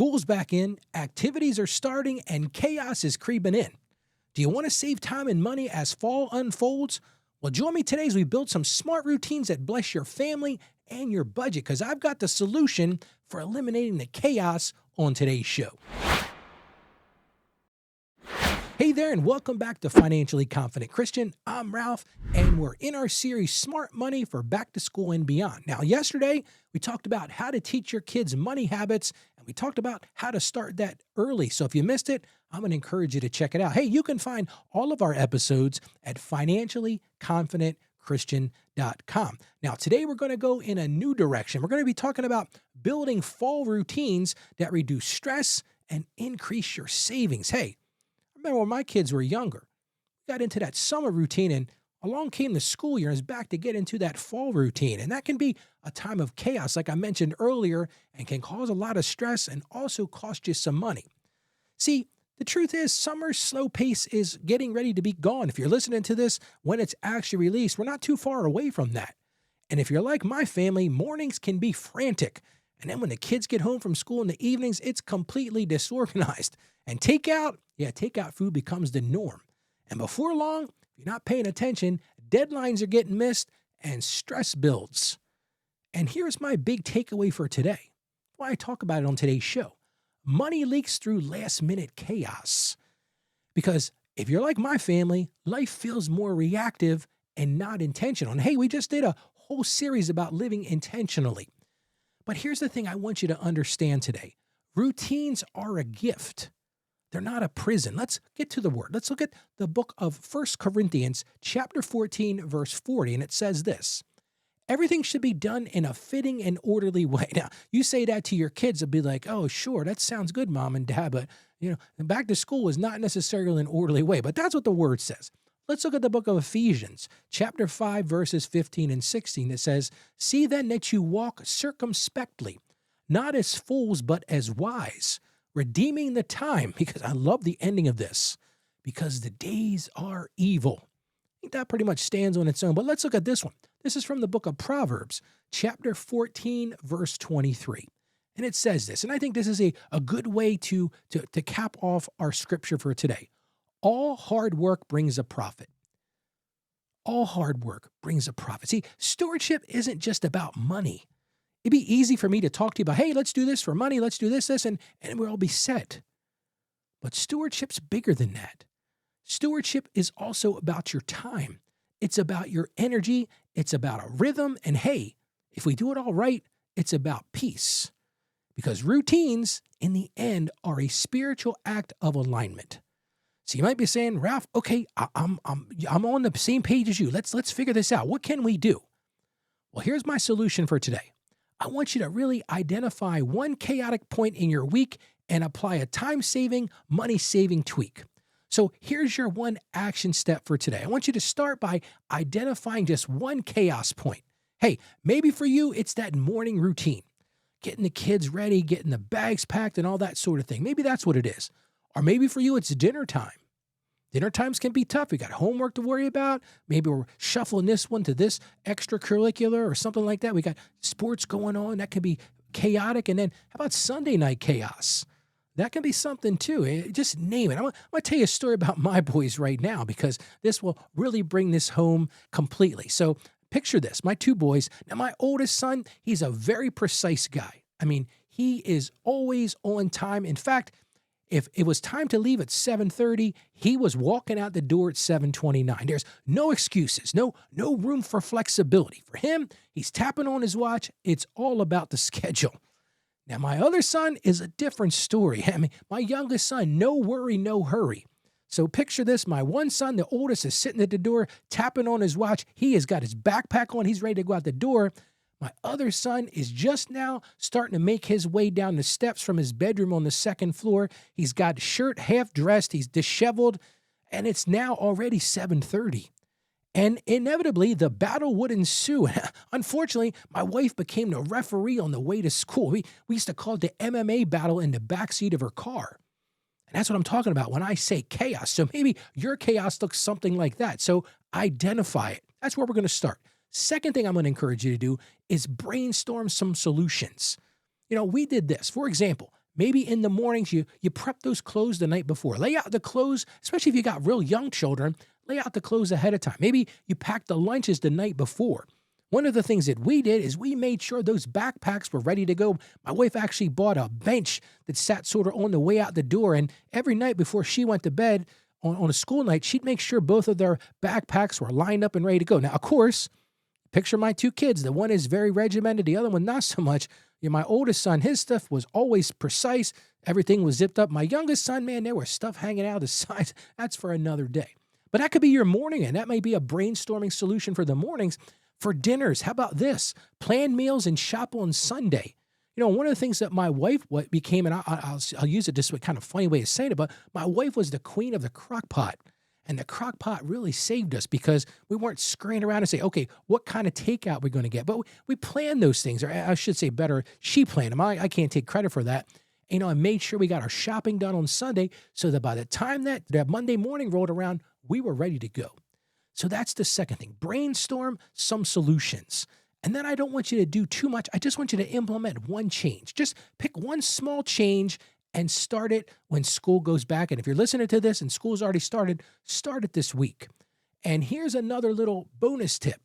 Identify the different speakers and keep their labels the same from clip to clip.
Speaker 1: School's back in, activities are starting, and chaos is creeping in. Do you want to save time and money as fall unfolds? Well, join me today as we build some smart routines that bless your family and your budget, because I've got the solution for eliminating the chaos on today's show. Hey there, and welcome back to Financially Confident Christian. I'm Ralph, and we're in our series, Smart Money for Back to School and Beyond. Now, yesterday, we talked about how to teach your kids money habits, and we talked about how to start that early. So if you missed it, I'm going to encourage you to check it out. Hey, you can find all of our episodes at financiallyconfidentchristian.com. Now, today we're going to go in a new direction. We're going to be talking about building fall routines that reduce stress and increase your savings. Hey, remember when my kids were younger, we got into that summer routine and along came the school year and it's back to get into that fall routine. And that can be a time of chaos, like I mentioned earlier, and can cause a lot of stress and also cost you some money. See, the truth is summer's slow pace is getting ready to be gone. If you're listening to this when it's actually released, we're not too far away from that. And if you're like my family, mornings can be frantic. And then when the kids get home from school in the evenings, it's completely disorganized. And takeout food becomes the norm. And before long, if you're not paying attention, deadlines are getting missed and stress builds. And here's my big takeaway for today, why I talk about it on today's show. Money leaks through last-minute chaos. Because if you're like my family, life feels more reactive and not intentional. And hey, we just did a whole series about living intentionally. But here's the thing I want you to understand today. Routines are a gift. They're not a prison. Let's get to the word. Let's look at the book of 1 Corinthians, chapter 14, verse 40, and it says this: everything should be done in a fitting and orderly way. Now, you say that to your kids, they'll be like, oh, sure, that sounds good, Mom and Dad, but, back to school is not necessarily an orderly way, but that's what the word says. Let's look at the book of Ephesians, chapter 5, verses 15 and 16. It says, see then that you walk circumspectly, not as fools, but as wise, redeeming the time, because I love the ending of this, because the days are evil. I think that pretty much stands on its own, but let's look at this one. This is from the book of Proverbs, chapter 14, verse 23. And it says this, and I think this is a good way to cap off our scripture for today. All hard work brings a profit. All hard work brings a profit. See, stewardship isn't just about money. It'd be easy for me to talk to you about, hey, let's do this for money, let's do this, and we'll all be set. But stewardship's bigger than that. Stewardship is also about your time. It's about your energy. It's about a rhythm. And hey, if we do it all right, it's about peace. Because routines, in the end, are a spiritual act of alignment. So you might be saying, Ralph, okay, I'm on the same page as you. Let's figure this out. What can we do? Well, here's my solution for today. I want you to really identify one chaotic point in your week and apply a time-saving, money-saving tweak. So here's your one action step for today. I want you to start by identifying just one chaos point. Hey, maybe for you, it's that morning routine, getting the kids ready, getting the bags packed and all that sort of thing. Maybe that's what it is. Or maybe for you, it's dinner time. Dinner times can be tough. We got homework to worry about. Maybe we're shuffling this one to this extracurricular or something like that. We got sports going on. That can be chaotic. And then how about Sunday night chaos? That can be something too. Just name it. I'm going to tell you a story about my boys right now because this will really bring this home completely. So picture this, my two boys. Now, my oldest son, he's a very precise guy. I mean, he is always on time. In fact, if it was time to leave at 7:30, he was walking out the door at 7:29. There's no excuses, no room for flexibility. For him, he's tapping on his watch. It's all about the schedule. Now, my other son is a different story. I mean, my youngest son, no worry, no hurry. So picture this. My one son, the oldest, is sitting at the door, tapping on his watch. He has got his backpack on. He's ready to go out the door. My other son is just now starting to make his way down the steps from his bedroom on the second floor. He's got his shirt half dressed. He's disheveled, and it's now already 7:30. And inevitably, the battle would ensue. Unfortunately, my wife became the referee on the way to school. We used to call it the MMA battle in the backseat of her car. And that's what I'm talking about when I say chaos. So maybe your chaos looks something like that. So identify it. That's where we're going to start. Second thing I'm going to encourage you to do is brainstorm some solutions. We did this. For example, Maybe in the mornings, you prep those clothes the night before. Lay out the clothes, especially if you got real young children, lay out the clothes ahead of time. Maybe you pack the lunches the night before. One of the things that we did is we made sure those backpacks were ready to go. My wife actually bought a bench that sat sort of on the way out the door, and every night before she went to bed on a school night, she'd make sure both of their backpacks were lined up and ready to go. Now, of course, picture my two kids. The one is very regimented, the other one not so much. My oldest son, his stuff was always precise. Everything was zipped up. My youngest son, man, there was stuff hanging out of the sides. That's for another day. But that could be your morning, and that may be a brainstorming solution for the mornings. For dinners, how about this? Plan meals and shop on Sunday. One of the things that my wife became, and I'll use it this way, kind of funny way of saying it, but my wife was the queen of the crock pot. And the crock pot really saved us because we weren't scurrying around and say, okay, what kind of takeout we're going to get? But we planned those things, or I should say better, she planned them. I can't take credit for that. I made sure we got our shopping done on Sunday so that by the time that Monday morning rolled around, we were ready to go. So that's the second thing. Brainstorm some solutions. And then I don't want you to do too much. I just want you to implement one change. Just pick one small change and start it when school goes back. And if you're listening to this and school's already started, start it this week. And here's another little bonus tip.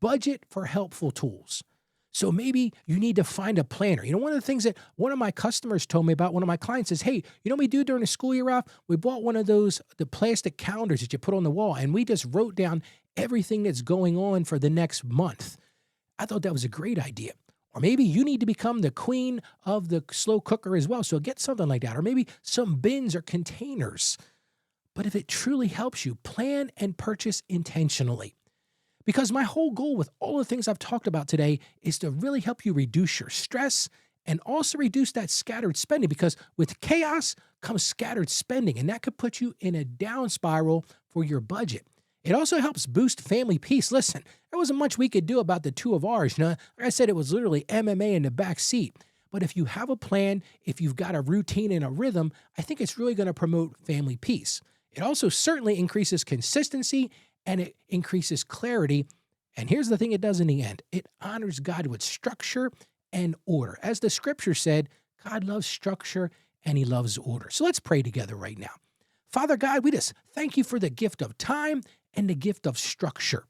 Speaker 1: Budget for helpful tools. So maybe you need to find a planner. One of the things that one of my customers told me about, one of my clients is, hey, what we do during the school year off? We bought one of the plastic calendars that you put on the wall, and we just wrote down everything that's going on for the next month. I thought that was a great idea. Or maybe you need to become the queen of the slow cooker as well. So get something like that. Or maybe some bins or containers. But if it truly helps you, plan and purchase intentionally. Because my whole goal with all the things I've talked about today is to really help you reduce your stress and also reduce that scattered spending. Because with chaos comes scattered spending, and that could put you in a down spiral for your budget. It also helps boost family peace. Listen, there wasn't much we could do about the two of ours. Like I said, it was literally MMA in the back seat. But if you have a plan, if you've got a routine and a rhythm, I think it's really going to promote family peace. It also certainly increases consistency and it increases clarity. And here's the thing it does in the end. It honors God with structure and order. As the scripture said, God loves structure and he loves order. So let's pray together right now. Father God, we just thank you for the gift of time and the gift of structure.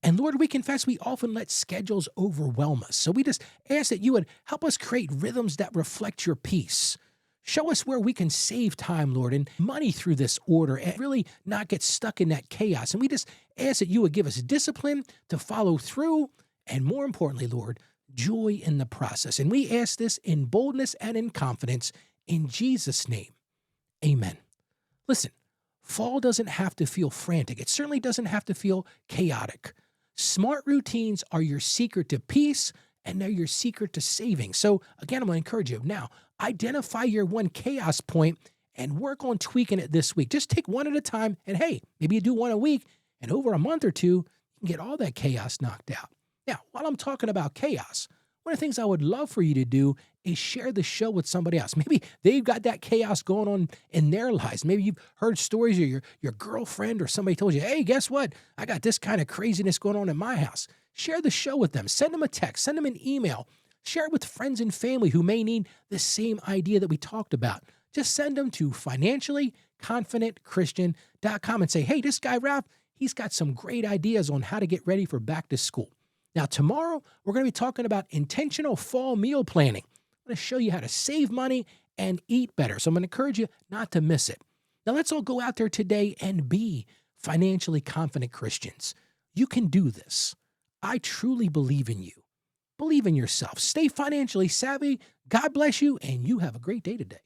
Speaker 1: And Lord, we confess we often let schedules overwhelm us. So we just ask that you would help us create rhythms that reflect your peace. Show us where we can save time, Lord, and money through this order and really not get stuck in that chaos. And we just ask that you would give us discipline to follow through and, more importantly, Lord, joy in the process. And we ask this in boldness and in confidence in Jesus' name. Amen. Listen, fall doesn't have to feel frantic. It certainly doesn't have to feel chaotic. Smart routines are your secret to peace, and they're your secret to saving. So again, I'm going to encourage you now, identify your one chaos point and work on tweaking it this week. Just take one at a time. And hey, maybe you do one a week, and over a month or two, you can get all that chaos knocked out. Now, while I'm talking about chaos, one of the things I would love for you to do is share the show with somebody else. Maybe they've got that chaos going on in their lives. Maybe you've heard stories of your girlfriend or somebody told you, hey, guess what? I got this kind of craziness going on in my house. Share the show with them. Send them a text. Send them an email. Share it with friends and family who may need the same idea that we talked about. Just send them to financiallyconfidentchristian.com and say, hey, this guy, Ralph, he's got some great ideas on how to get ready for back to school. Now, tomorrow, we're going to be talking about intentional fall meal planning. I'm going to show you how to save money and eat better. So I'm going to encourage you not to miss it. Now, let's all go out there today and be financially confident Christians. You can do this. I truly believe in you. Believe in yourself. Stay financially savvy. God bless you, and you have a great day today.